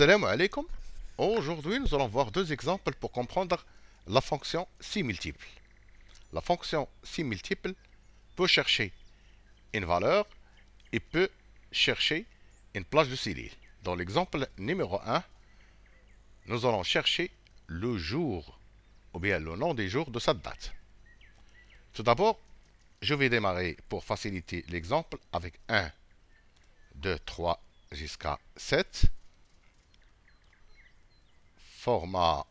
Assalamu alaikum. Aujourd'hui, nous allons voir deux exemples pour comprendre la fonction si multiple. La fonction si multiple peut chercher une valeur et peut chercher une plage de cellule. Dans l'exemple numéro 1, nous allons chercher le jour ou bien le nom des jours de cette date. Tout d'abord, je vais démarrer pour faciliter l'exemple avec 1, 2, 3 jusqu'à 7. Format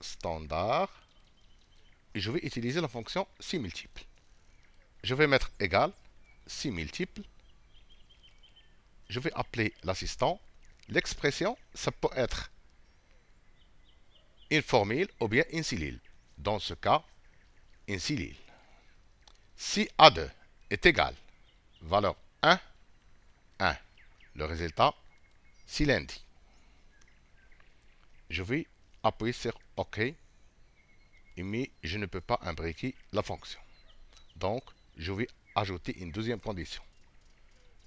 standard. Et je vais utiliser la fonction si multiple. Je vais mettre égal si multiple. Je vais appeler l'assistant. L'expression, ça peut être une formule ou bien une cellule. Dans ce cas, une cellule. Si A2 est égal, valeur 1, 1. Le résultat, si lundi. Je vais appuyer sur OK, mais je ne peux pas imbriquer la fonction. Donc, je vais ajouter une deuxième condition.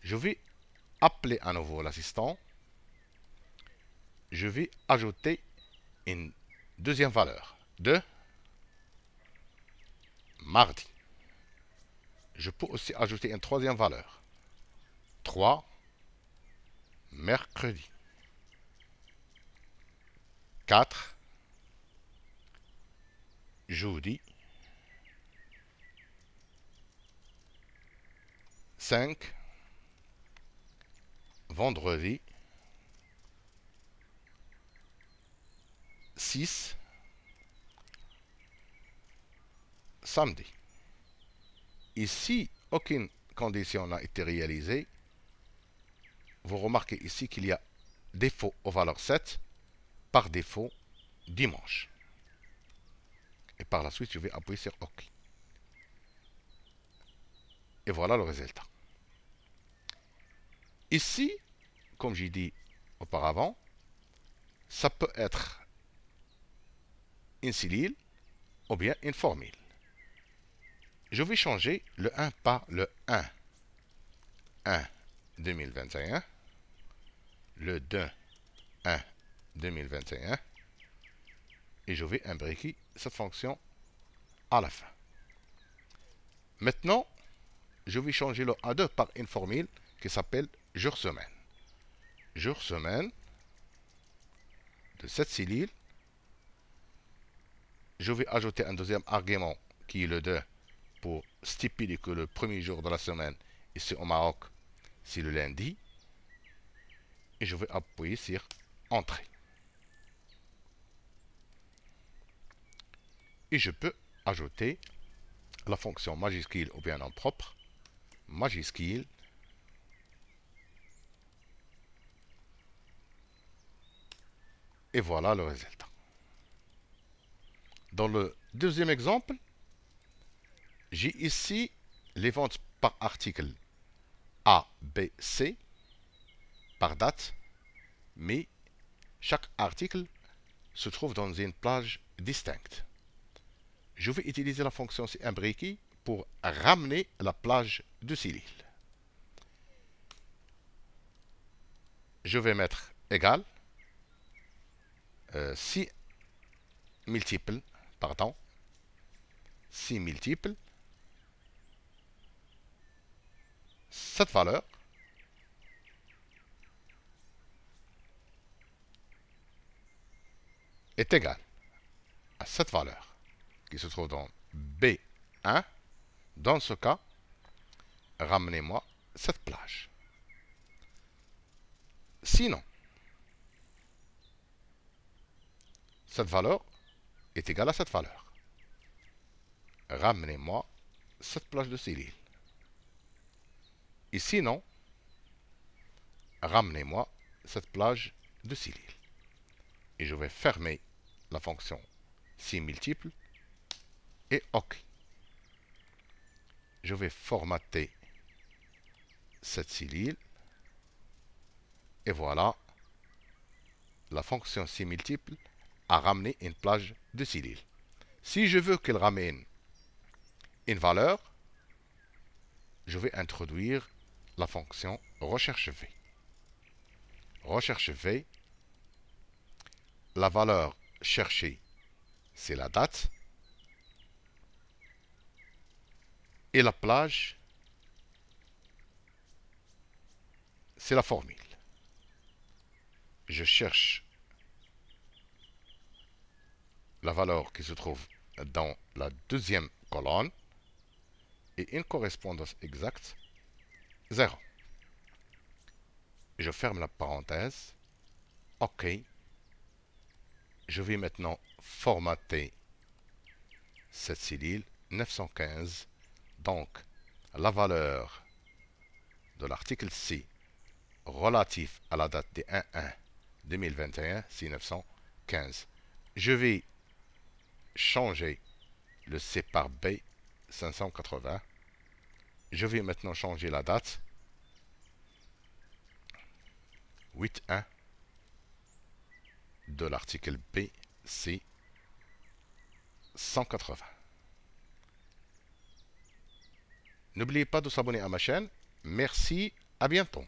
Je vais appeler à nouveau l'assistant. Je vais ajouter une deuxième valeur de mardi. Je peux aussi ajouter une troisième valeur. 3, mercredi. 4, jeudi. 5, vendredi. 6, samedi. Ici, aucune condition n'a été réalisée. Vous remarquez ici qu'il y a défaut aux valeurs 7, par défaut dimanche. Et par la suite, je vais appuyer sur OK. Et voilà le résultat. Ici, comme j'ai dit auparavant, ça peut être une cellule ou bien une formule. Je vais changer le 1 par le 1. 1 2021. Le 2 1 2021. Et je vais imbriquer cette fonction à la fin. Maintenant, je vais changer le A2 par une formule qui s'appelle jour-semaine. Jour-semaine de cette cellule. Je vais ajouter un deuxième argument qui est le 2 pour stipuler que le premier jour de la semaine ici au Maroc, c'est le lundi. Et je vais appuyer sur Entrée. Et je peux ajouter la fonction majuscule ou bien nom propre. Majuscule. Et voilà le résultat. Dans le deuxième exemple, j'ai ici les ventes par article A, B, C, par date, mais chaque article se trouve dans une plage distincte. Je vais utiliser la fonction imbriquée pour ramener la plage de cellule. Je vais mettre égal si multiple, pardon, si multiple, cette valeur est égale à cette valeur qui se trouve dans B1. Dans ce cas, ramenez-moi cette plage. Sinon, cette valeur est égale à cette valeur. Ramenez-moi cette plage de cellule. Et sinon, ramenez-moi cette plage de cellule. Et je vais fermer la fonction si multiple et OK. Je vais formater cette cellule. Et voilà, la fonction si multiple a ramené une plage de cellule. Si je veux qu'elle ramène une valeur, je vais introduire la fonction recherche V. Recherche V la valeur cherchée, c'est la date. Et la plage, c'est la formule. Je cherche la valeur qui se trouve dans la deuxième colonne et une correspondance exacte, 0. Je ferme la parenthèse. OK. Je vais maintenant formater cette cellule 915. Donc, la valeur de l'article C relatif à la date des 1-1-2021, c'est 915. Je vais changer le C par B, 580. Je vais maintenant changer la date. 8-1 de l'article B, c'est 180. N'oubliez pas de s'abonner à ma chaîne. Merci, à bientôt.